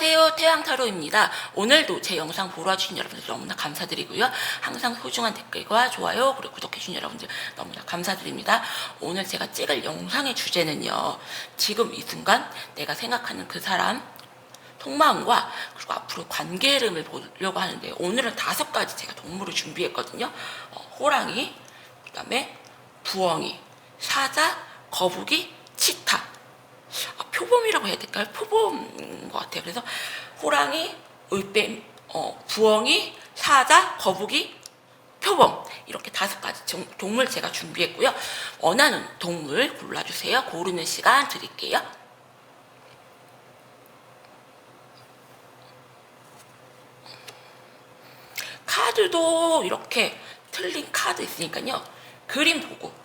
안녕하세요, 태양타로입니다. 오늘도 제 영상 보러 와주신 여러분들 너무나 감사드리고요. 항상 소중한 댓글과 좋아요 그리고 구독해주신 여러분들 너무나 감사드립니다. 오늘 제가 찍을 영상의 주제는요, 지금 이 순간 내가 생각하는 그 사람 속마음과 그리고 앞으로 관계 흐름을 보려고 하는데, 오늘은 5가지 제가 동물을 준비했거든요. 호랑이, 그 다음에 부엉이, 사자, 거북이, 치타. 표범이라고 해야 될까요? 표범인 것 같아요. 그래서 호랑이, 올빼미, 부엉이, 사자, 거북이, 표범, 이렇게 5가지 동물 제가 준비했고요. 원하는 동물 골라주세요. 고르는 시간 드릴게요. 카드도 이렇게 틀린 카드 있으니까요, 그림 보고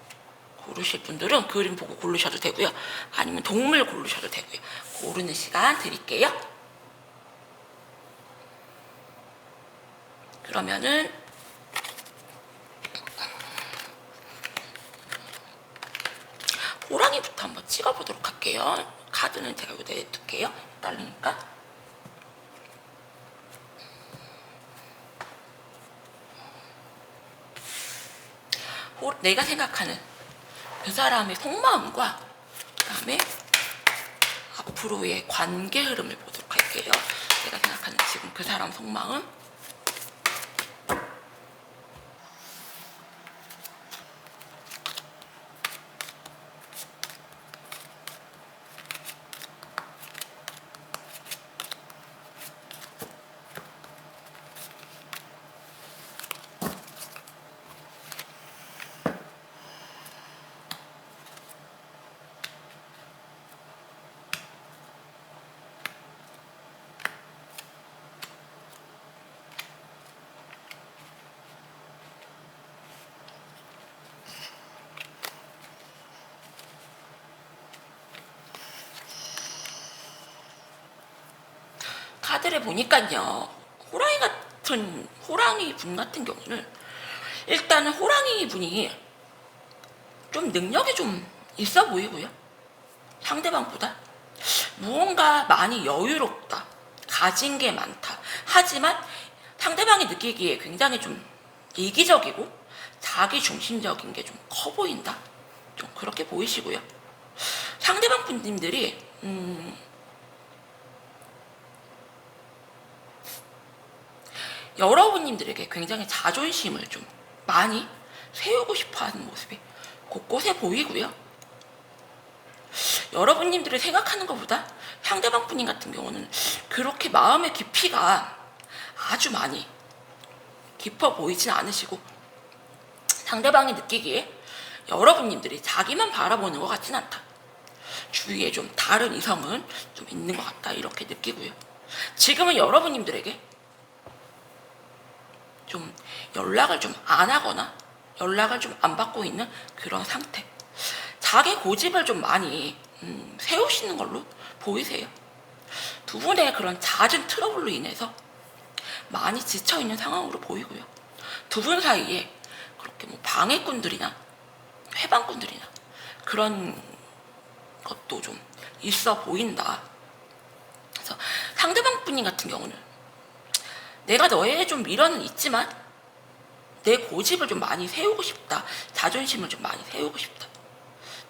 고르실 분들은 그림 보고 고르셔도 되고요. 아니면 동물 고르셔도 되고요. 고르는 시간 드릴게요. 그러면은 호랑이부터 한번 찍어보도록 할게요. 카드는 제가 여기다 놔둘게요. 딸리니까. 내가 생각하는 그 사람의 속마음과 그 다음에 앞으로의 관계 흐름을 보도록 할게요. 내가 생각하는 지금 그 사람 속마음. 카드를 보니까요, 호랑이 분 같은 경우는 일단은 호랑이 분이 좀 능력이 좀 있어 보이고요. 상대방보다 무언가 많이 여유롭다, 가진 게 많다. 하지만 상대방이 느끼기에 굉장히 좀 이기적이고 자기 중심적인 게 좀 커 보인다, 좀 그렇게 보이시고요. 상대방 분들이 여러분님들에게 굉장히 자존심을 좀 많이 세우고 싶어 하는 모습이 곳곳에 보이고요. 여러분님들이 생각하는 것보다 상대방 분님 같은 경우는 그렇게 마음의 깊이가 아주 많이 깊어 보이진 않으시고, 상대방이 느끼기에 여러분님들이 자기만 바라보는 것 같진 않다, 주위에 좀 다른 이성은 좀 있는 것 같다, 이렇게 느끼고요. 지금은 여러분님들에게 좀 연락을 좀 안 하거나 연락을 좀 안 받고 있는 그런 상태, 자기 고집을 좀 많이 세우시는 걸로 보이세요. 두 분의 그런 잦은 트러블로 인해서 많이 지쳐있는 상황으로 보이고요. 두 분 사이에 그렇게 뭐 방해꾼들이나 회방꾼들이나 그런 것도 좀 있어 보인다. 그래서 상대방 분님 같은 경우는 내가 너에게 좀 미련은 있지만 내 고집을 좀 많이 세우고 싶다, 자존심을 좀 많이 세우고 싶다,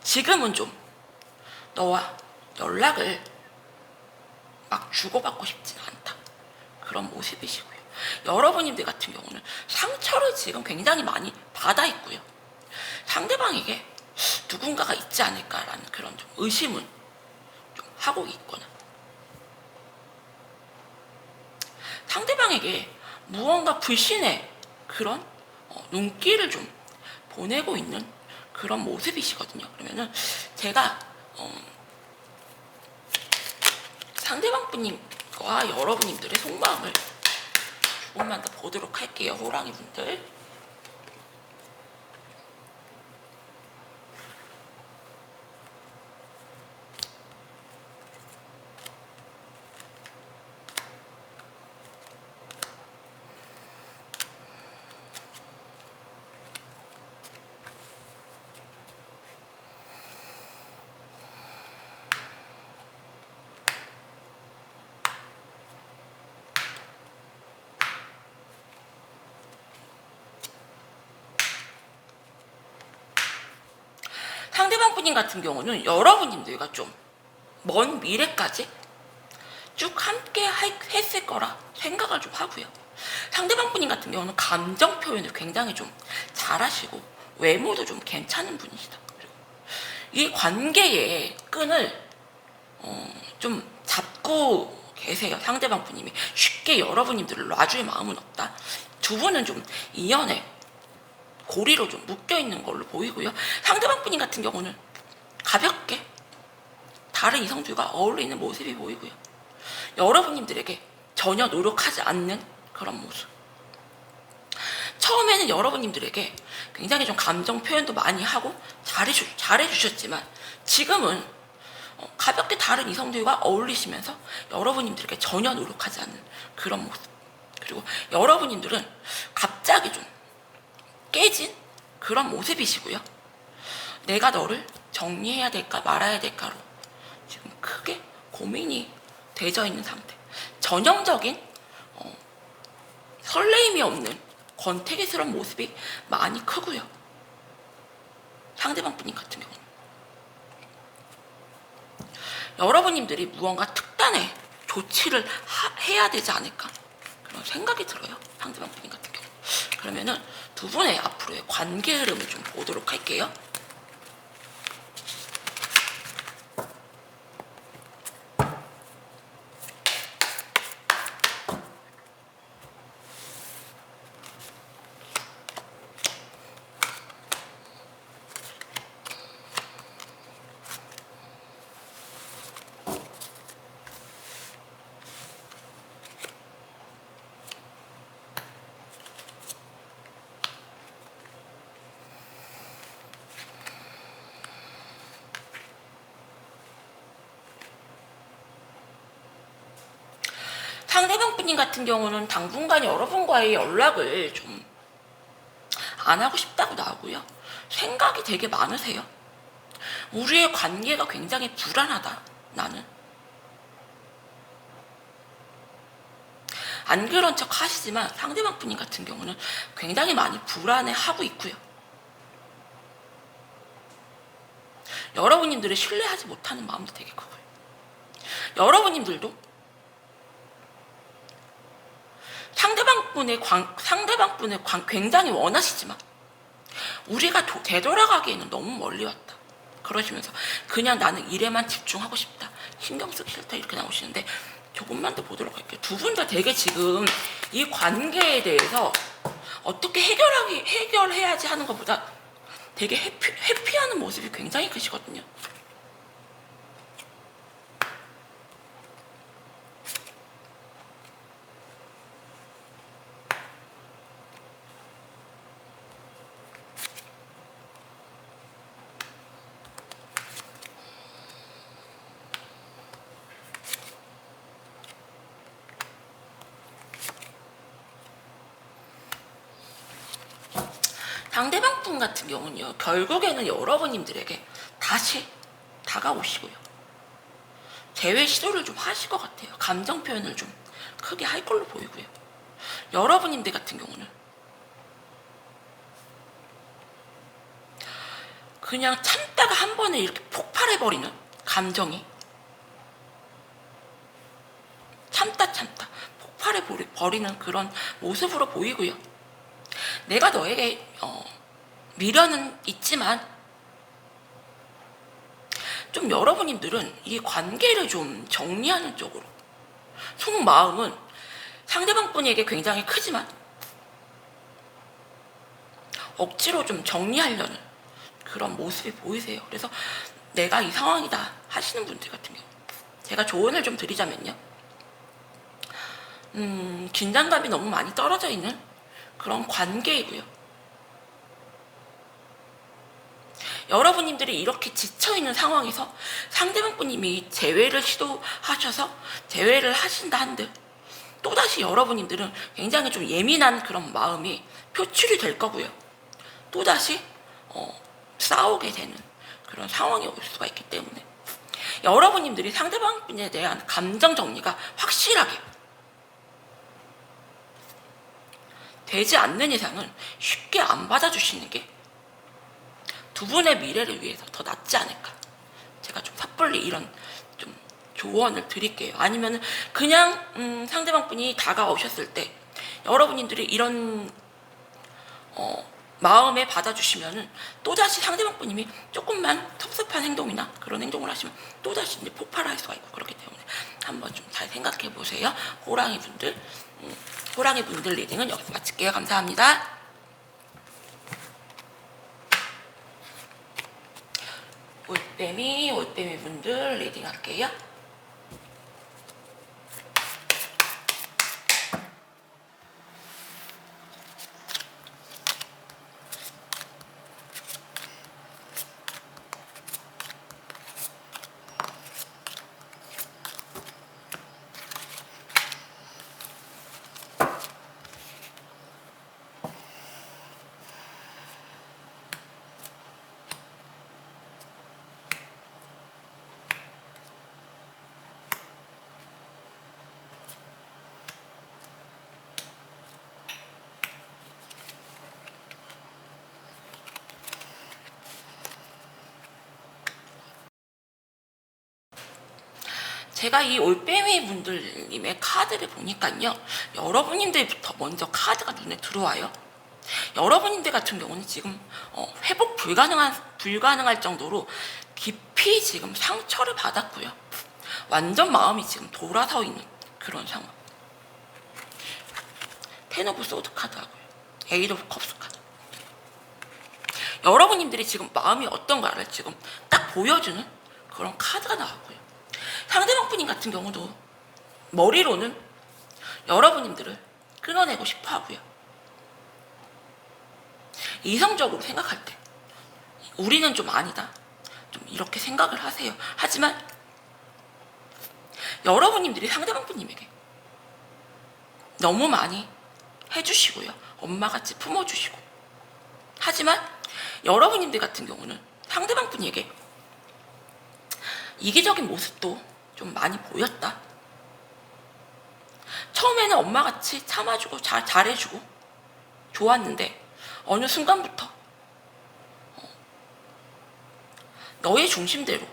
지금은 좀 너와 연락을 막 주고받고 싶진 않다, 그런 모습이시고요. 여러분님들 같은 경우는 상처를 지금 굉장히 많이 받아 있고요. 상대방에게 누군가가 있지 않을까라는 그런 좀 의심은 좀 하고 있거나, 상대방에게 무언가 불신의 그런 눈길을 좀 보내고 있는 그런 모습이시거든요. 그러면은 제가 상대방 분님과 여러분님들의 속마음을 조금만 더 보도록 할게요. 호랑이 분들. 상대방 분님 같은 경우는 여러분님들과 좀 먼 미래까지 쭉 함께 했을 거라 생각을 좀 하고요. 상대방 분님 같은 경우는 감정 표현을 굉장히 좀 잘하시고 외모도 좀 괜찮은 분이시다. 그리고 이 관계의 끈을 좀 잡고 계세요. 상대방 분님이 쉽게 여러분님들을 놔줄 마음은 없다. 두 분은 좀 인연에 고리로 좀 묶여있는 걸로 보이고요. 상대방 분님 같은 경우는 가볍게 다른 이성들과 어울리는 모습이 보이고요. 여러분님들에게 전혀 노력하지 않는 그런 모습. 처음에는 여러분님들에게 굉장히 좀 감정 표현도 많이 하고 잘해주셨지만 지금은 가볍게 다른 이성들과 어울리시면서 여러분님들에게 전혀 노력하지 않는 그런 모습. 그리고 여러분님들은 갑자기 좀 깨진 그런 모습이시고요. 내가 너를 정리해야 될까 말아야 될까로 지금 크게 고민이 되어 있는 상태. 전형적인 설레임이 없는 권태기스러운 모습이 많이 크고요. 상대방 분님 같은 경우는 여러분님들이 무언가 특단의 조치를 해야 되지 않을까 그런 생각이 들어요. 상대방 분님 같은 경우. 그러면은 두 분의 앞으로의 관계 흐름을 좀 보도록 할게요. 상대방 분님 같은 경우는 당분간 여러분과의 연락을 좀 안 하고 싶다고 나오고요. 생각이 되게 많으세요. 우리의 관계가 굉장히 불안하다. 나는. 안 그런 척 하시지만 상대방 분님 같은 경우는 굉장히 많이 불안해하고 있고요. 여러분님들을 신뢰하지 못하는 마음도 되게 크고요. 여러분님들도 상대방 분을 굉장히 원하시지만 우리가 되돌아가기에는 너무 멀리 왔다. 그러시면서 그냥 나는 일에만 집중하고 싶다. 신경 쓰기 싫다. 이렇게 나오시는데 조금만 더 보도록 할게요. 두 분 다 되게 지금 이 관계에 대해서 어떻게 해결해야지 하는 것보다 되게 회피하는 모습이 굉장히 크시거든요. 상대방 분 같은 경우는요, 결국에는 여러분님들에게 다시 다가오시고요. 재회 시도를 좀 하실 것 같아요. 감정 표현을 좀 크게 할 걸로 보이고요. 여러분님들 같은 경우는 그냥 참다가 한 번에 이렇게 폭발해버리는 감정이 참다 폭발해버리는 그런 모습으로 보이고요. 내가 너에게 미련은 있지만 좀 여러분님들은 이 관계를 좀 정리하는 쪽으로 속마음은 상대방 분에게 굉장히 크지만 억지로 좀 정리하려는 그런 모습이 보이세요. 그래서 내가 이 상황이다 하시는 분들 같은 경우 제가 조언을 좀 드리자면요, 긴장감이 너무 많이 떨어져 있는 그런 관계이고요. 여러분님들이 이렇게 지쳐있는 상황에서 상대방 분님이 재회를 시도하셔서 재회를 하신다 한들 또다시 여러분님들은 굉장히 좀 예민한 그런 마음이 표출이 될 거고요. 또다시 싸우게 되는 그런 상황이 올 수가 있기 때문에 여러분님들이 상대방 분에 대한 감정 정리가 확실하게 되지 않는 이상은 쉽게 안 받아주시는 게 두 분의 미래를 위해서 더 낫지 않을까. 제가 좀 섣불리 이런 좀 조언을 드릴게요. 아니면 그냥 상대방 분이 다가오셨을 때 여러분들이 이런 마음에 받아주시면은 또다시 상대방 분님이 조금만 섭섭한 행동이나 그런 행동을 하시면 또다시 이제 폭발할 수가 있고, 그렇기 때문에 한번 좀 잘 생각해 보세요. 호랑이 분들 리딩은 여기서 마칠게요. 감사합니다. 올빼미 분들 리딩 할게요. 제가 이 올빼미 분들님의 카드를 보니까요, 여러분님들부터 먼저 카드가 눈에 들어와요. 여러분들 같은 경우는 지금 회복 불가능할 정도로 깊이 지금 상처를 받았고요. 완전 마음이 지금 돌아서 있는 그런 상황. 텐 오브 소드 카드하고요. 에이드 오브 컵스 카드. 여러분들이 지금 마음이 어떤가를 지금 딱 보여주는 그런 카드가 나왔고요. 상대방 분인 같은 경우도 머리로는 여러분들을 끊어내고 싶어 하고요. 이성적으로 생각할 때 우리는 좀 아니다, 좀 이렇게 생각을 하세요. 하지만 여러분들이 상대방 분님에게 너무 많이 해주시고요, 엄마같이 품어주시고, 하지만 여러분들 같은 경우는 상대방 분에게 이기적인 모습도 좀 많이 보였다. 처음에는 엄마같이 참아주고 잘해주고 좋았는데 어느 순간부터 너의 중심대로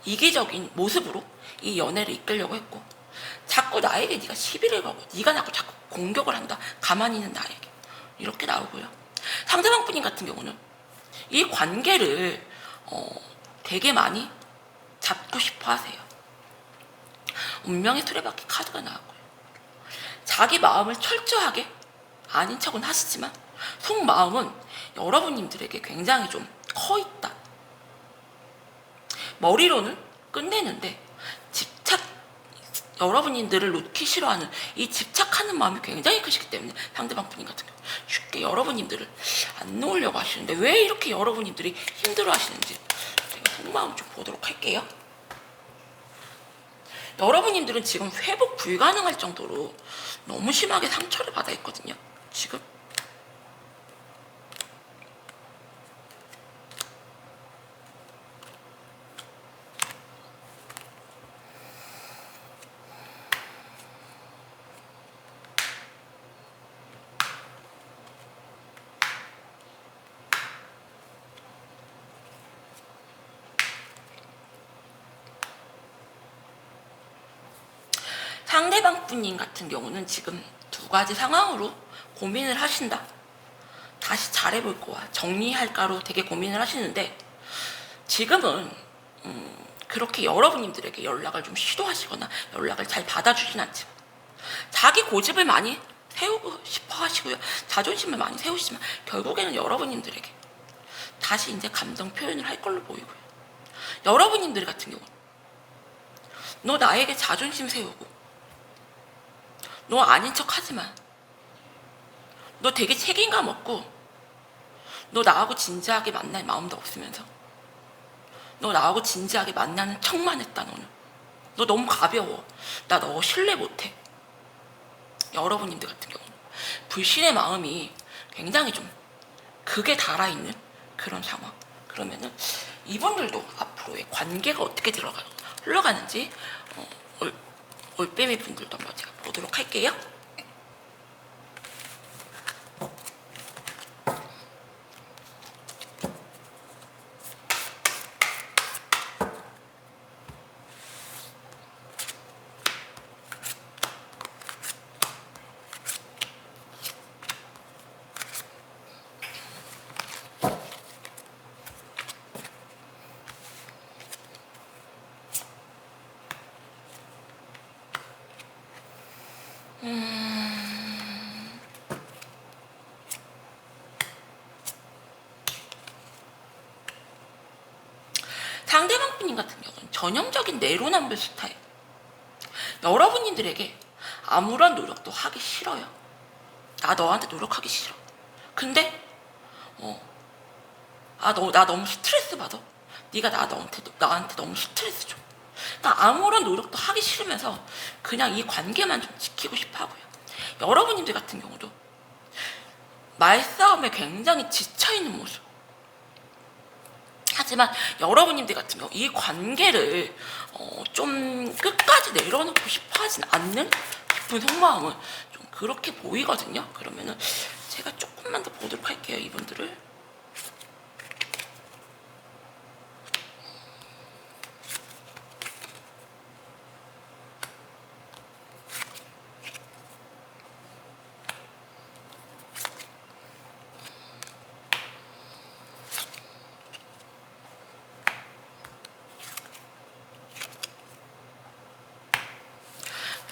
이기적인 모습으로 이 연애를 이끌려고 했고, 자꾸 나에게 네가 시비를 걸고 네가 나고 자꾸 공격을 한다, 가만히 있는 나에게, 이렇게 나오고요. 상대방 분인 같은 경우는 이 관계를 되게 많이 잡고 싶어 하세요. 운명의 수레바퀴 카드가 나왔고요. 자기 마음을 철저하게 아닌 척은 하시지만 속마음은 여러분들에게 굉장히 좀 커 있다. 머리로는 끝내는데 여러분들을 놓기 싫어하는 이 집착하는 마음이 굉장히 크시기 때문에 상대방 분인 같은 경우 쉽게 여러분들을 안 놓으려고 하시는데, 왜 이렇게 여러분들이 힘들어 하시는지 제가 속마음 좀 보도록 할게요. 여러분들은 지금 회복 불가능할 정도로 너무 심하게 상처를 받아 있거든요. 지금 상대방 분님 같은 경우는 지금 두 가지 상황으로 고민을 하신다. 다시 잘해볼 거야, 정리할까로 되게 고민을 하시는데, 지금은 그렇게 여러분들에게 연락을 좀 시도하시거나 연락을 잘 받아주진 않지만 자기 고집을 많이 세우고 싶어 하시고요, 자존심을 많이 세우시지만 결국에는 여러분들에게 다시 이제 감정 표현을 할 걸로 보이고요. 여러분들 같은 경우는 너 나에게 자존심 세우고 너 아닌 척 하지만 너 되게 책임감 없고 너 나하고 진지하게 만날 마음도 없으면서 너 나하고 진지하게 만나는 척만 했다. 너 너무 가벼워, 나 너 신뢰 못해. 여러분들 같은 경우는 불신의 마음이 굉장히 좀 극에 달아있는 그런 상황. 그러면은 이분들도 앞으로의 관계가 어떻게 흘러가는지 올빼미 분들도 한번 제가 보도록 할게요. 상대방 분님 같은 경우는 전형적인 내로남불 스타일. 여러분님들에게 아무런 노력도 하기 싫어요. 나 너한테 노력하기 싫어. 근데 나 너무 스트레스 받아. 네가 나한테 너무 스트레스 줘. 나 아무런 노력도 하기 싫으면서 그냥 이 관계만 좀 지키고 싶어 하고요. 여러분님들 같은 경우도 말싸움에 굉장히 지쳐있는 모습. 하지만 여러분님들 같은 경우 이 관계를 좀 끝까지 내려놓고 싶어 하진 않는 깊은 속마음은 좀 그렇게 보이거든요. 그러면은 제가 조금만 더 보도록 할게요, 이분들을.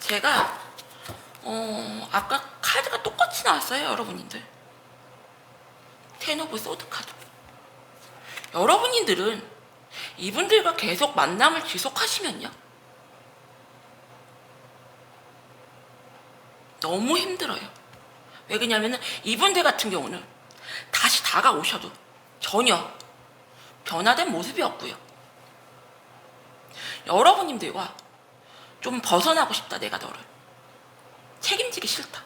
제가 아까 카드가 똑같이 나왔어요, 여러분님들. 텐 오브 소드 카드. 여러분님들은 이분들과 계속 만남을 지속하시면요, 너무 힘들어요. 왜 그러냐면은 이분들 같은 경우는 다시 다가오셔도 전혀 변화된 모습이었고요. 여러분님들과 좀 벗어나고 싶다. 내가 너를 책임지기 싫다.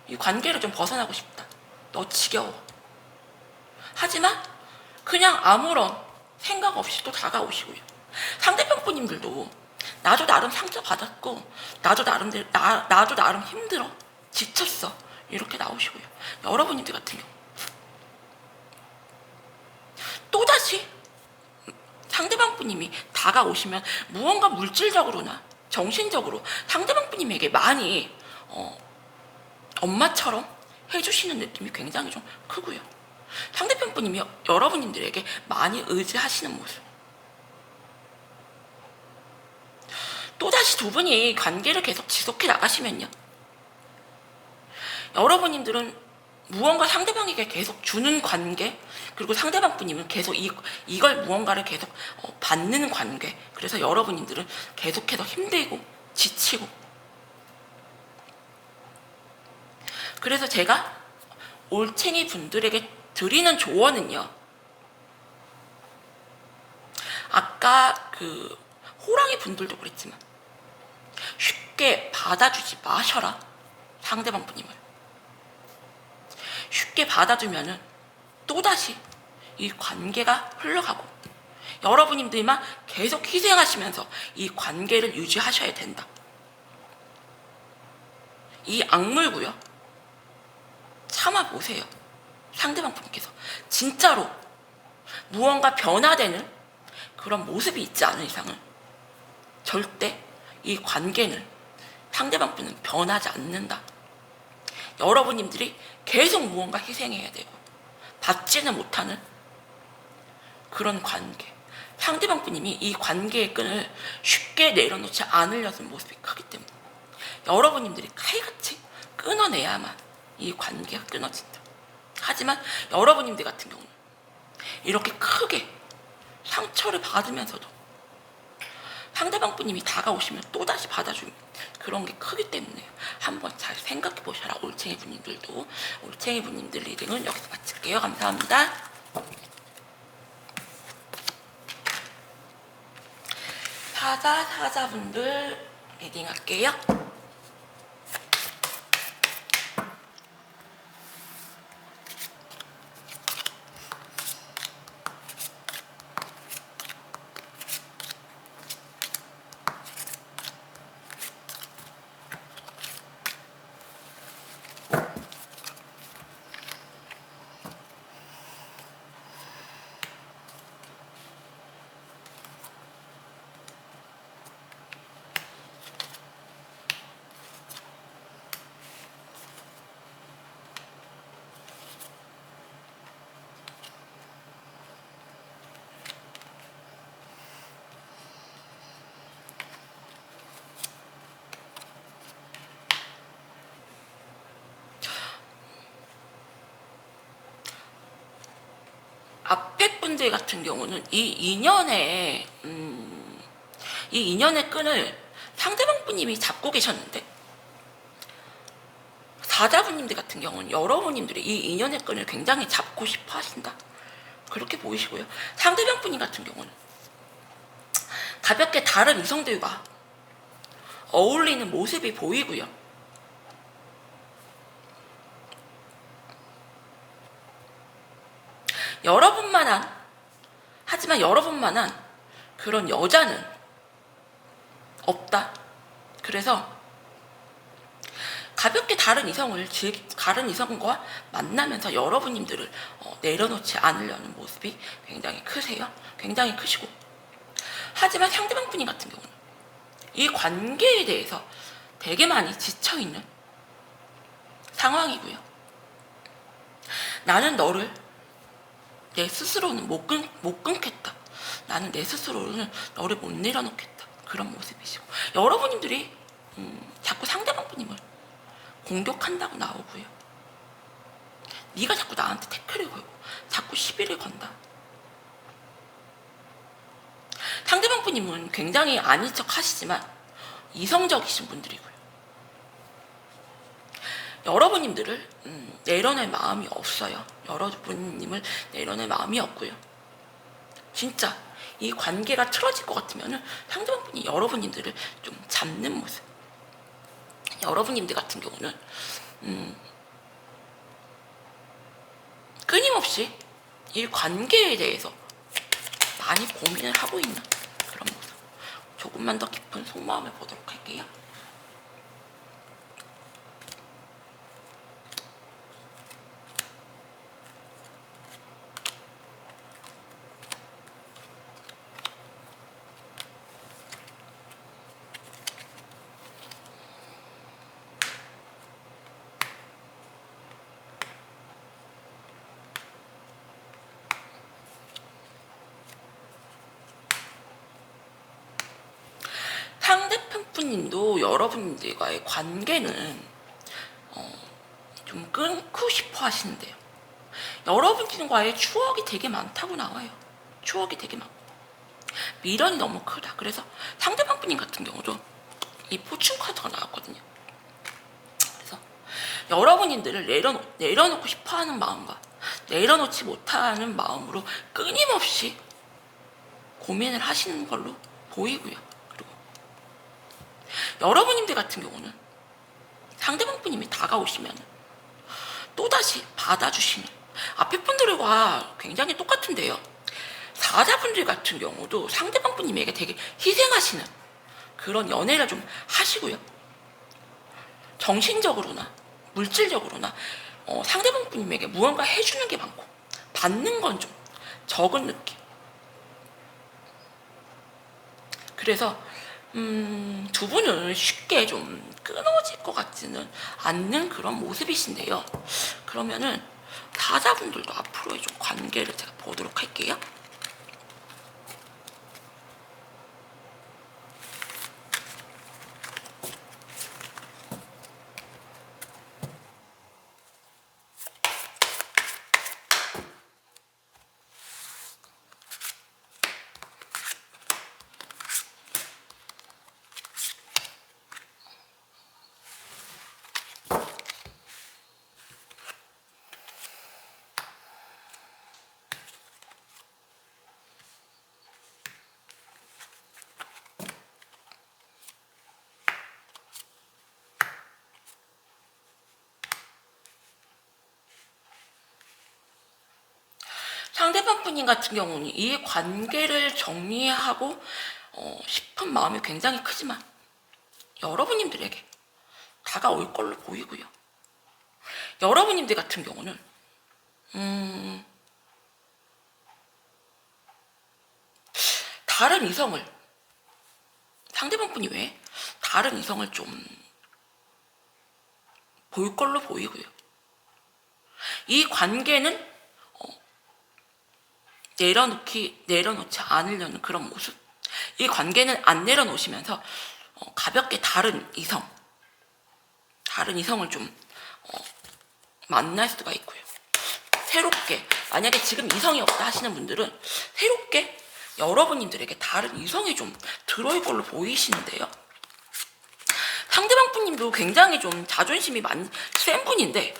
이 관계를 좀 벗어나고 싶다. 너 지겨워. 하지만 그냥 아무런 생각 없이 또 다가오시고요. 상대편 분님들도 나도 나름 상처받았고 나도 나름 힘들어. 지쳤어. 이렇게 나오시고요. 여러분님들 같은 경우 또다시 상대방 분님이 다가오시면 무언가 물질적으로나 정신적으로 상대방 분님에게 많이 엄마처럼 해주시는 느낌이 굉장히 좀 크고요. 상대편 분님이 여러분님들에게 많이 의지하시는 모습. 또다시 두 분이 관계를 계속 지속해 나가시면요, 여러분님들은 무언가 상대방에게 계속 주는 관계, 그리고 상대방 분님은 계속 이걸 무언가를 계속 받는 관계. 그래서 여러분님들은 계속해서 힘들고 지치고. 그래서 제가 올챙이 분들에게 드리는 조언은요, 아까 그 호랑이 분들도 그랬지만 쉽게 받아주지 마셔라. 상대방 분님을 쉽게 받아주면은 또다시 이 관계가 흘러가고 여러분님들만 계속 희생하시면서 이 관계를 유지하셔야 된다. 이 악물고요, 참아보세요. 상대방 분께서 진짜로 무언가 변화되는 그런 모습이 있지 않은 이상은 절대 이 관계는, 상대방 분은 변하지 않는다. 여러분님들이 계속 무언가 희생해야 되고 받지는 못하는 그런 관계. 상대방 분님이 이 관계의 끈을 쉽게 내려놓지 않으려는 모습이 크기 때문에 여러분님들이 칼같이 끊어내야만 이 관계가 끊어진다. 하지만 여러분님들 같은 경우는 이렇게 크게 상처를 받으면서도 상대방 분님이 다가오시면 또다시 받아주는 그런 게 크기 때문에 한번 잘 생각해 보셔라. 올챙이 분님들도. 올챙이 분님들 리딩은 여기서 마칠게요. 감사합니다. 사자분들 리딩 할게요. 분들 같은 경우는 이 인연의 끈을 상대방 분님이 잡고 계셨는데, 사자분님들 같은 경우는 여러분님들이 이 인연의 끈을 굉장히 잡고 싶어 하신다, 그렇게 보이시고요. 상대방 분님 같은 경우는 가볍게 다른 이성들과 어울리는 모습이 보이고요. 하지만 여러분만한 그런 여자는 없다. 그래서 가볍게 다른 이성과 만나면서 여러분님들을 내려놓지 않으려는 모습이 굉장히 크세요. 굉장히 크시고. 하지만 상대방 분이 같은 경우는 이 관계에 대해서 되게 많이 지쳐있는 상황이고요. 나는 너를 내 스스로는 못 끊겠다. 나는 내 스스로는 너를 못 내려놓겠다. 그런 모습이시고, 여러분님들이 자꾸 상대방 분님을 공격한다고 나오고요. 네가 자꾸 나한테 태클을 걸고 자꾸 시비를 건다. 상대방 분님은 굉장히 아닌 척 하시지만 이성적이신 분들이고요. 여러분님들을 내려낼 마음이 없어요. 여러분님을 내려낼 마음이 없고요. 진짜 이 관계가 틀어질 것 같으면 상대방 분이 여러분님들을 좀 잡는 모습. 여러분님들 같은 경우는 끊임없이 이 관계에 대해서 많이 고민을 하고 있는 그런 모습. 조금만 더 깊은 속마음을 보도록 할게요. 상대편 분님도 여러분들과의 관계는 좀 끊고 싶어 하시는데요. 여러분들과의 추억이 되게 많다고 나와요. 추억이 되게 많고 미련이 너무 크다. 그래서 상대방 분님 같은 경우도 이 포춘 카드가 나왔거든요. 그래서 여러분들을 내려놓고 싶어하는 마음과 내려놓지 못하는 마음으로 끊임없이 고민을 하시는 걸로 보이고요. 여러분님들 같은 경우는 상대방 분님이 다가오시면 또다시 받아주시는, 앞에 분들과 굉장히 똑같은데요. 사자분들 같은 경우도 상대방 분님에게 되게 희생하시는 그런 연애를 좀 하시고요. 정신적으로나 물질적으로나 상대방 분님에게 무언가 해주는 게 많고 받는 건 좀 적은 느낌. 그래서 두 분은 쉽게 좀 끊어질 것 같지는 않는 그런 모습이신데요. 그러면은 사자분들도 앞으로의 좀 관계를 제가 보도록 할게요. 상대방 분님 같은 경우는 이 관계를 정리하고 싶은 마음이 굉장히 크지만 여러분님들에게 다가올 걸로 보이고요. 여러분님들 같은 경우는 다른 이성을, 상대방 분이 왜 다른 이성을 좀 볼 걸로 보이고요. 이 관계는 내려놓지 않으려는 그런 모습. 이 관계는 안 내려놓으시면서 가볍게 다른 이성을 좀 만날 수가 있고요. 새롭게 만약에 지금 이성이 없다 하시는 분들은 새롭게 여러분님들에게 다른 이성이 좀 들어올 걸로 보이시는데요. 상대방 분님도 굉장히 좀 자존심이 센 분인데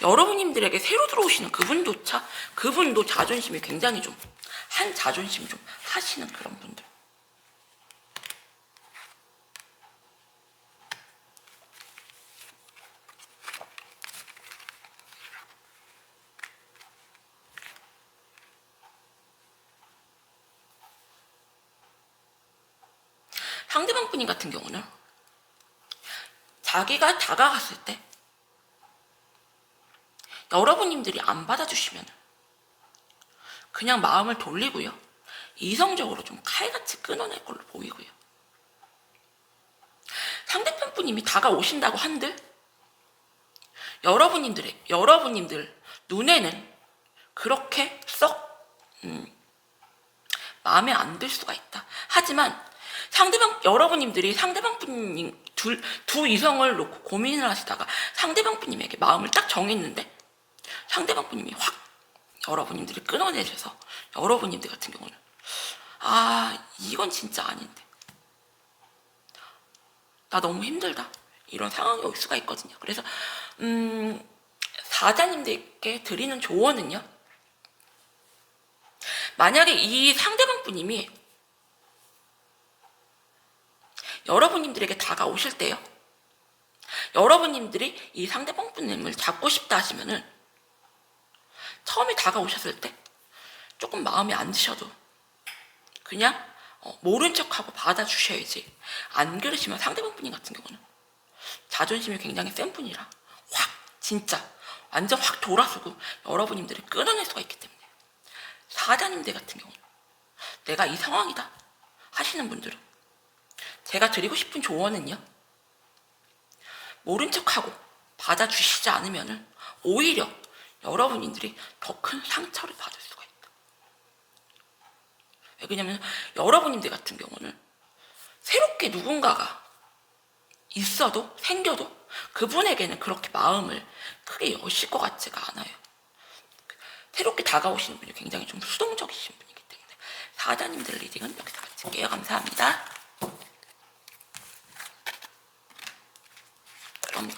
여러분님들에게 새로 들어오시는 그분도 자존심이 굉장히 좀 한 자존심 좀 하시는 그런 분들. 상대방 분인 같은 경우는 자기가 다가갔을 때 여러분님들이 안 받아주시면 그냥 마음을 돌리고요. 이성적으로 좀 칼같이 끊어낼 걸로 보이고요. 상대편 분님이 다가오신다고 한들 여러분님들 눈에는 그렇게 썩 마음에 안 들 수가 있다. 하지만 여러분님들이 상대방 분님 두 이성을 놓고 고민을 하시다가 상대방 분님에게 마음을 딱 정했는데 상대방 분님이 확 여러분님들이 끊어내셔서 여러분님들 같은 경우는 이건 진짜 아닌데 나 너무 힘들다 이런 상황이 올 수가 있거든요. 그래서 사자님들께 드리는 조언은요, 만약에 이 상대방 분님이 여러분님들에게 다가오실 때요, 여러분님들이 이 상대방 분님을 잡고 싶다 하시면은 처음에 다가오셨을 때 조금 마음에 안 드셔도 그냥 모른 척하고 받아주셔야지. 안 그러시면 상대방 분님 같은 경우는 자존심이 굉장히 센 분이라 확 진짜 완전 확 돌아서고 여러분님들을 끊어낼 수가 있기 때문에 사자님들 같은 경우는 내가 이 상황이다 하시는 분들은 제가 드리고 싶은 조언은요, 모른 척하고 받아주시지 않으면은 오히려 여러분들이 더 큰 상처를 받을 수가 있다. 왜냐면 여러분들 같은 경우는 새롭게 누군가가 생겨도 그분에게는 그렇게 마음을 크게 여실 것 같지가 않아요. 새롭게 다가오시는 분이 굉장히 좀 수동적이신 분이기 때문에 사자님들 리딩은 여기서 마칠게요. 감사합니다. 그럼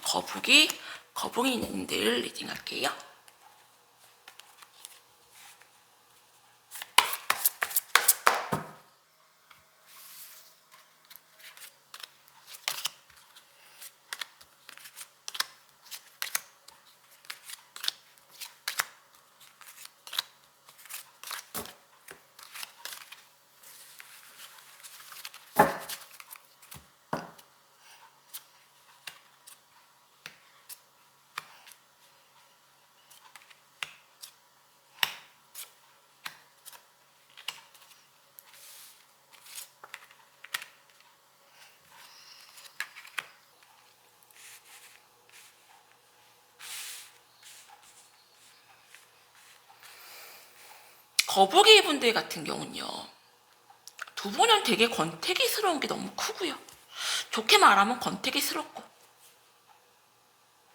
거북이님들 리딩할게요. 거북이 분들 같은 경우는요, 두 분은 되게 권태기스러운 게 너무 크고요. 좋게 말하면 권태기스럽고,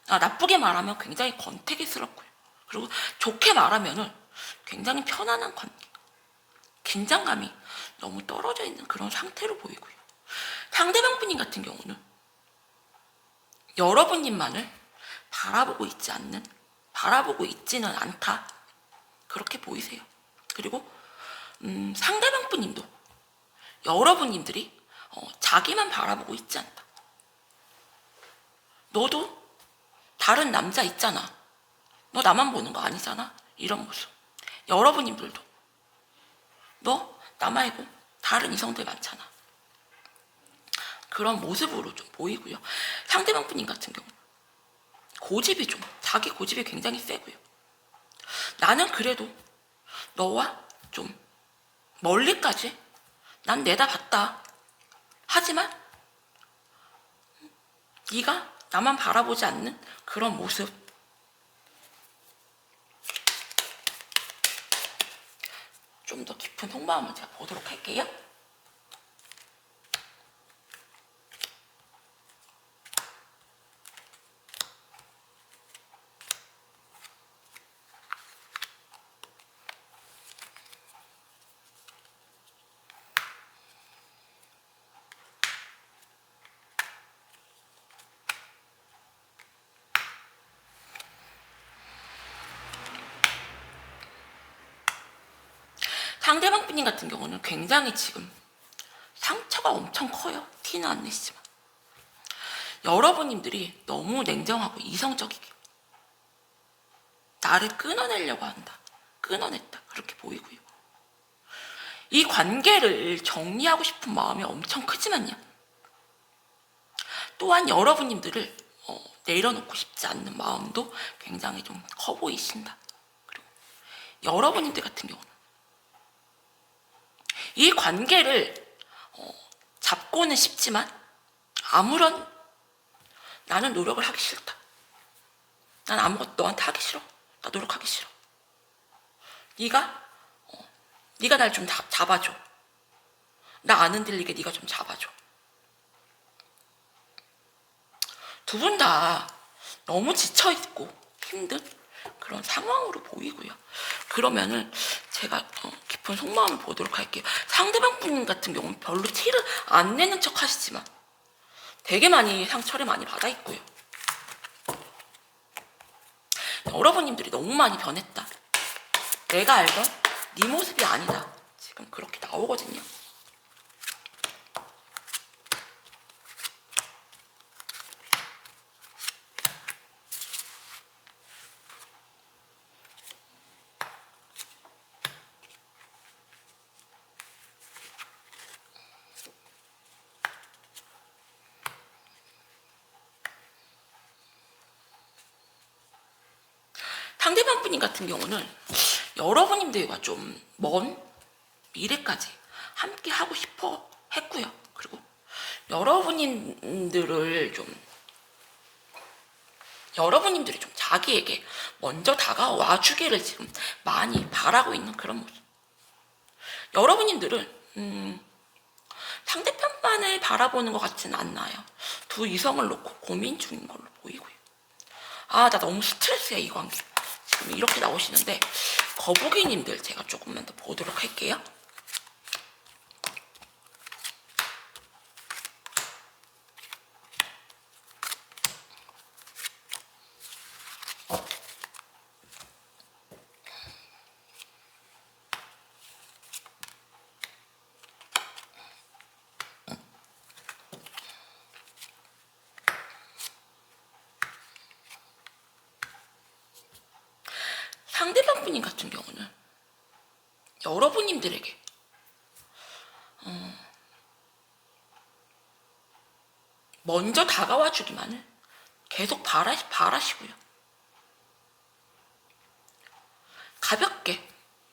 나쁘게 말하면 굉장히 권태기스럽고요. 그리고 좋게 말하면은 굉장히 편안한 관계, 긴장감이 너무 떨어져 있는 그런 상태로 보이고요. 상대방 분님 같은 경우는 여러분님만을 바라보고 있지는 않다, 그렇게 보이세요. 그리고 상대방 분님도 여러분님들이 자기만 바라보고 있지 않다. 너도 다른 남자 있잖아. 너 나만 보는 거 아니잖아. 이런 모습. 여러분님들도 너 나 말고 다른 이성들 많잖아. 그런 모습으로 좀 보이고요. 상대방 분님 같은 경우 자기 고집이 굉장히 세고요. 나는 그래도 너와 좀 멀리까지 난 내다봤다. 하지만 네가 나만 바라보지 않는 그런 모습, 좀 더 깊은 속마음을 제가 보도록 할게요. 상대방 분님 같은 경우는 굉장히 지금 상처가 엄청 커요. 티는 안 내시지만 여러분님들이 너무 냉정하고 이성적이게 나를 끊어내려고 한다. 끊어냈다. 그렇게 보이고요. 이 관계를 정리하고 싶은 마음이 엄청 크지만요. 또한 여러분님들을 내려놓고 싶지 않는 마음도 굉장히 좀 커 보이신다. 그리고 여러분님들 같은 경우는 이 관계를 잡고는 싶지만 아무런 나는 노력을 하기 싫다. 난 아무것도 너한테 하기 싫어. 나 노력하기 싫어. 네가 날 좀 잡아줘. 나 안 흔들리게 네가 좀 잡아줘. 두 분 다 너무 지쳐있고 힘든 그런 상황으로 보이고요. 그러면은 제가 깊은 속마음을 보도록 할게요. 상대방 분 같은 경우는 별로 티를 안 내는 척 하시지만 되게 많이 상처를 많이 받아 있고요. 여러분님들이 너무 많이 변했다. 내가 알던 네 모습이 아니다. 지금 그렇게 나오거든요. 상대방 분님 같은 경우는 여러분님들과 좀 먼 미래까지 함께 하고 싶어 했고요. 그리고 여러분들이 좀 자기에게 먼저 다가와 주기를 지금 많이 바라고 있는 그런 모습. 여러분님들은 상대편만을 바라보는 것 같지는 않나요? 두 이성을 놓고 고민 중인 걸로 보이고요. 나 너무 스트레스야 이 관계. 지금 이렇게 나오시는데 거북이님들 제가 조금만 더 보도록 할게요. 상대방 분님 같은 경우는 여러분님들에게 먼저 다가와 주기만을 계속 바라시고요. 가볍게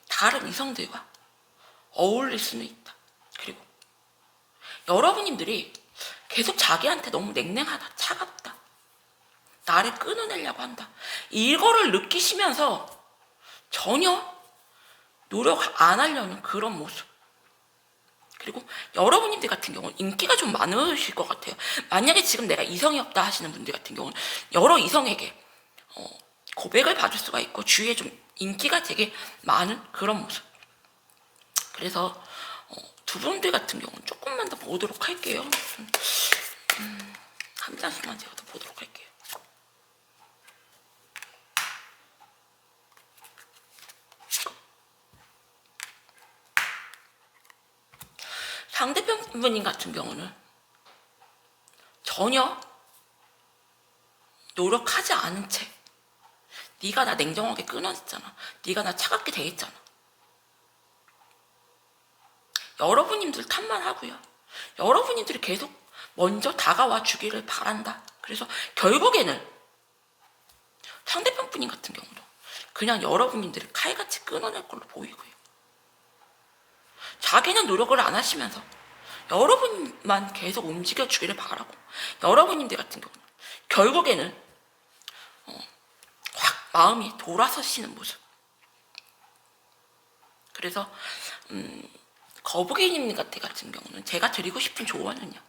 다른 이성들과 어울릴 수는 있다. 그리고 여러분님들이 계속 자기한테 너무 냉랭하다, 차갑다, 나를 끊어내려고 한다. 이거를 느끼시면서 전혀 노력 안 하려는 그런 모습. 그리고 여러분님들 같은 경우는 인기가 좀 많으실 것 같아요. 만약에 지금 내가 이성이 없다 하시는 분들 같은 경우는 여러 이성에게 고백을 받을 수가 있고 주위에 좀 인기가 되게 많은 그런 모습. 그래서 두 분들 같은 경우는 조금만 더 보도록 할게요. 한 장씩만 제가 더 보도록 할게요. 상대편 분님 같은 경우는 전혀 노력하지 않은 채 네가 나 냉정하게 끊어냈잖아. 네가 나 차갑게 대했잖아. 여러분님들 탓만 하고요. 여러분님들이 계속 먼저 다가와 주기를 바란다. 그래서 결국에는 상대편 분님 같은 경우도 그냥 여러분님들이 칼같이 끊어낼 걸로 보이고요. 자기는 노력을 안 하시면서 여러분만 계속 움직여주기를 바라고 여러분님들 같은 경우는 결국에는 확 마음이 돌아서시는 모습. 그래서 거북이님 같은 경우는 제가 드리고 싶은 조언은요.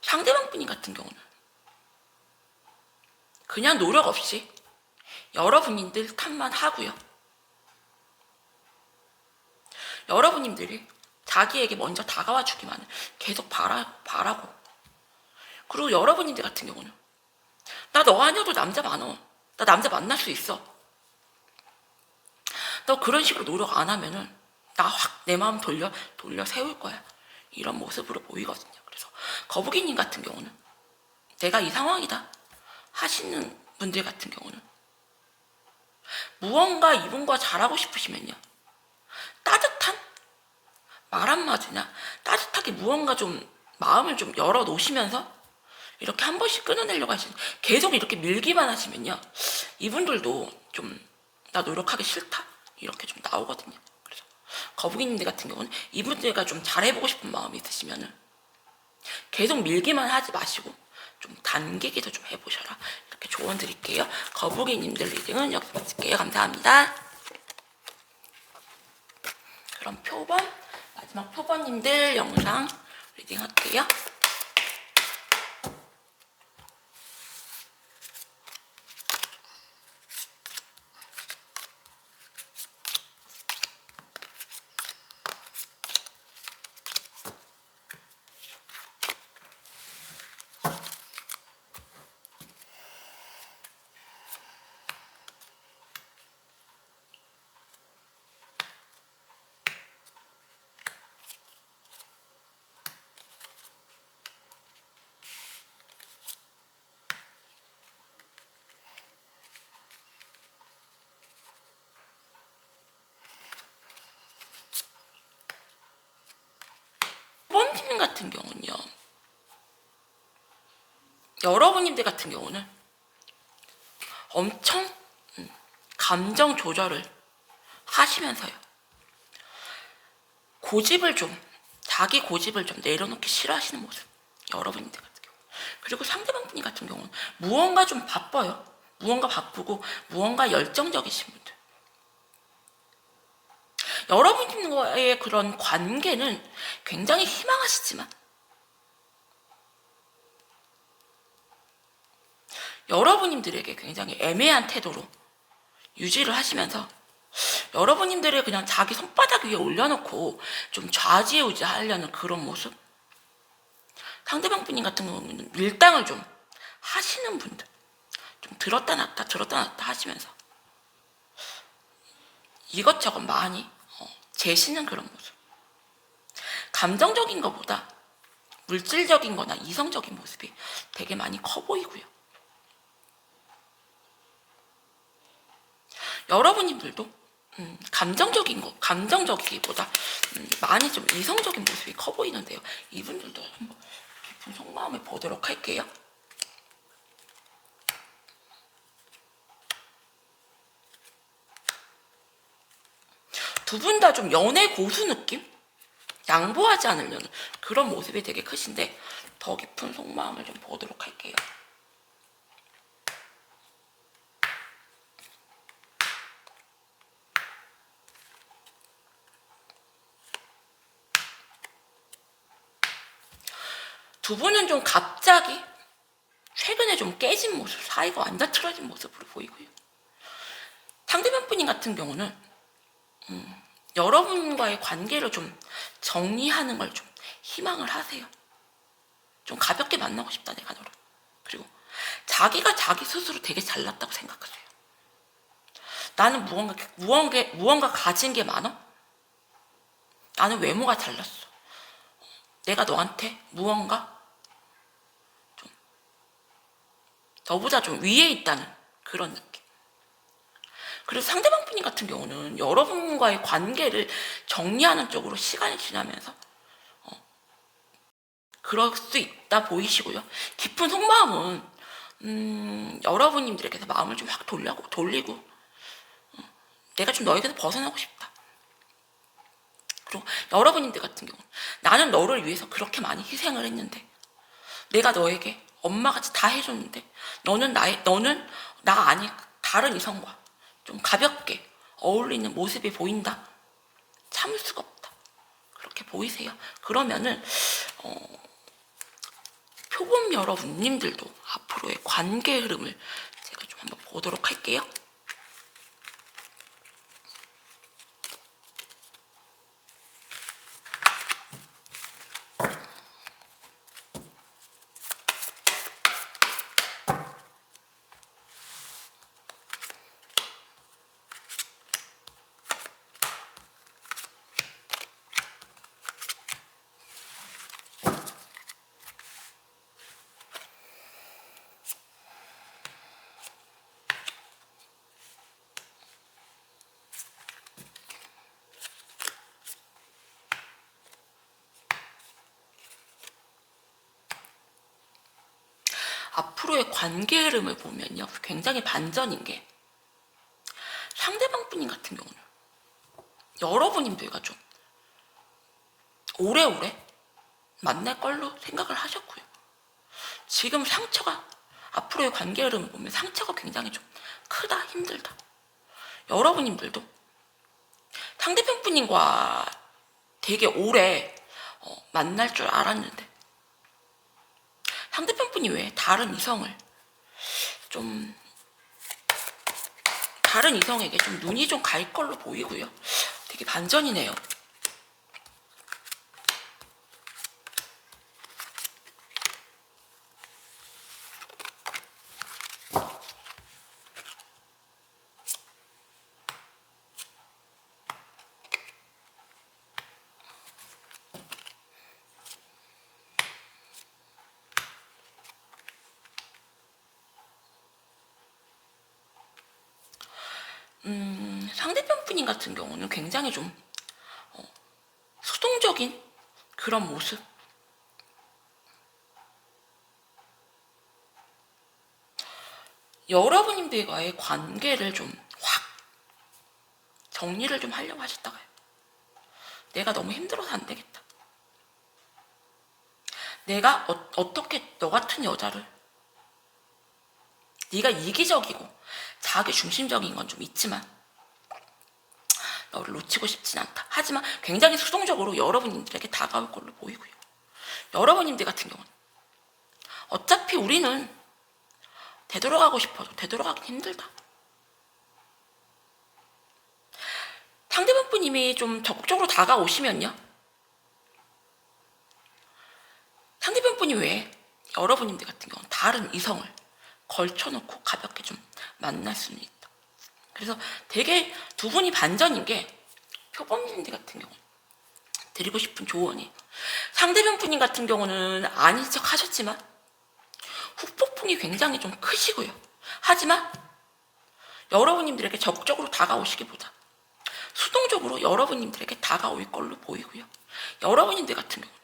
상대방 분이 같은 경우는 그냥 노력 없이 여러분님들 탓만 하고요. 여러분님들이 자기에게 먼저 다가와 주기만을 계속 바라고 그리고 여러분님들 같은 경우는 나 너 아니어도 남자 많어. 나 남자 만날 수 있어. 너 그런 식으로 노력 안 하면은 나 확 내 마음 돌려 세울 거야. 이런 모습으로 보이거든요. 그래서 거북이님 같은 경우는 내가 이 상황이다 하시는 분들 같은 경우는 무언가 이분과 잘하고 싶으시면요. 따뜻한 말 한마디나 따뜻하게 무언가 좀 마음을 좀 열어 놓으시면서 이렇게 한 번씩 끊어내려고 하시는, 계속 이렇게 밀기만 하시면요. 이분들도 좀 나 노력하기 싫다 이렇게 좀 나오거든요. 그래서 거북이님들 같은 경우는 이분들과 좀 잘해보고 싶은 마음이 있으시면은 계속 밀기만 하지 마시고 좀 단계기도 좀 해보셔라. 이렇게 조언 드릴게요. 거북이님들 리딩은 여기서 마칠게요. 감사합니다. 그럼 표본, 마지막 표본님들 영상 리딩 할게요. 표본님 같은 경우는요. 여러분님들 같은 경우는 엄청 감정 조절을 하시면서요. 자기 고집을 좀 내려놓기 싫어하시는 모습. 여러분들 같은 경우. 그리고 상대방 분이 같은 경우는 무언가 좀 바빠요. 무언가 바쁘고 무언가 열정적이신 분들. 여러분과의 그런 관계는 굉장히 희망하시지만 여러분님들에게 굉장히 애매한 태도로 유지를 하시면서 여러분님들을 그냥 자기 손바닥 위에 올려놓고 좀 좌지우지하려는 그런 모습. 상대방 분님 같은 경우는 밀당을 좀 하시는 분들. 좀 들었다 놨다 하시면서 이것저것 많이 재시는 그런 모습. 감정적인 것보다 물질적인 거나 이성적인 모습이 되게 많이 커 보이고요. 여러분님들도 감정적이기보다 많이 좀 이성적인 모습이 커 보이는데요. 이분들도 한번 깊은 속마음을 보도록 할게요. 두 분 다 좀 연애 고수 느낌? 양보하지 않으려는 그런 모습이 되게 크신데 더 깊은 속마음을 좀 보도록 할게요. 두 분은 좀 갑자기 최근에 좀 깨진 모습, 사이가 완전 틀어진 모습으로 보이고요. 상대방 분인 같은 경우는 여러분과의 관계를 좀 정리하는 걸 좀 희망을 하세요. 좀 가볍게 만나고 싶다, 내가 너를. 그리고 자기가 자기 스스로 되게 잘났다고 생각하세요. 나는 무언가 가진 게 많아? 나는 외모가 잘났어. 내가 너한테 무언가 좀 너보다 좀 위에 있다는 그런 느낌. 그래서 상대방 분인 같은 경우는 여러분과의 관계를 정리하는 쪽으로 시간이 지나면서 그럴 수 있다 보이시고요. 깊은 속마음은 여러분님들에게서 마음을 좀 확 돌리고 내가 좀 너에게서 벗어나고 싶다. 그리고 여러분님들 같은 경우는 나는 너를 위해서 그렇게 많이 희생을 했는데 내가 너에게 엄마같이 다 해줬는데 너는 나 아니 다른 이성과 좀 가볍게 어울리는 모습이 보인다. 참을 수가 없다. 그렇게 보이세요. 그러면은 표본 여러분님들도 앞으로의 관계 흐름을 제가 좀 한번 보도록 할게요. 앞으로의 관계 흐름을 보면요, 굉장히 반전인 게, 상대방 분님 같은 경우는 여러분님들과 좀 오래오래 만날 걸로 생각을 하셨고요. 지금 상처가, 앞으로의 관계 흐름을 보면 상처가 굉장히 좀 크다, 힘들다. 여러분님들도 상대편 분님과 되게 오래 만날 줄 알았는데, 상대편 분이 왜 다른 이성에게 좀 눈이 좀 갈 걸로 보이고요. 되게 반전이네요. 상대편 분인 같은 경우는 굉장히 좀 수동적인 그런 모습, 여러분님들과의 관계를 좀 확 정리를 좀 하려고 하셨다가요, 내가 너무 힘들어서 안 되겠다, 내가 어떻게 너 같은 여자를, 네가 이기적이고 자기 중심적인 건 좀 있지만 너를 놓치고 싶진 않다. 하지만 굉장히 수동적으로 여러분님들에게 다가올 걸로 보이고요. 여러분님들 같은 경우는 어차피 우리는 되돌아가고 싶어도 되돌아가기 힘들다. 상대방 분님이 좀 적극적으로 다가오시면요, 상대방 분이 왜 여러분님들 같은 경우는 다른 이성을 걸쳐놓고 가볍게 좀 만날 수는 있다. 그래서 되게 두 분이 반전인 게, 표범님들 같은 경우 드리고 싶은 조언이, 상대방 분님 같은 경우는 아닌 척 하셨지만 후폭풍이 굉장히 좀 크시고요. 하지만 여러분님들에게 적극적으로 다가오시기보다 수동적으로 여러분님들에게 다가올 걸로 보이고요. 여러분님들 같은 경우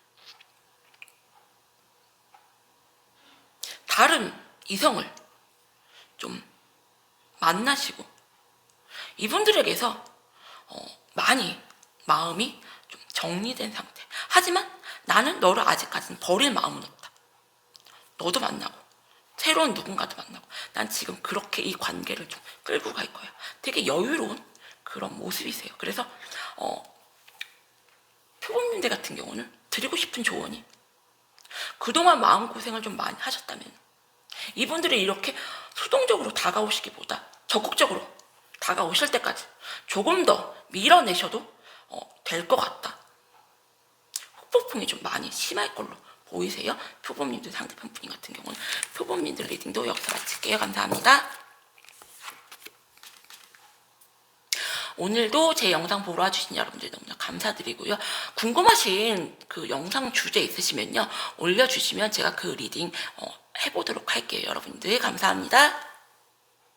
다른 이성을 좀 만나시고 이분들에게서 많이 마음이 좀 정리된 상태. 하지만 나는 너를 아직까지는 버릴 마음은 없다. 너도 만나고 새로운 누군가도 만나고 난 지금 그렇게 이 관계를 좀 끌고 갈 거야. 되게 여유로운 그런 모습이세요. 그래서 표범님들 같은 경우는 드리고 싶은 조언이, 그동안 마음고생을 좀 많이 하셨다면 이분들이 이렇게 수동적으로 다가오시기보다 적극적으로 다가오실 때까지 조금 더 밀어내셔도 될 것 같다. 후폭풍이 좀 많이 심할 걸로 보이세요. 표범님들 상대편 분인 같은 경우는. 표범님들 리딩도 여기서 마칠게요. 감사합니다. 오늘도 제 영상 보러 와주신 여러분들 너무나 감사드리고요. 궁금하신 그 영상 주제 있으시면요, 올려주시면 제가 그 리딩 해보도록 할게요. 여러분들 감사합니다.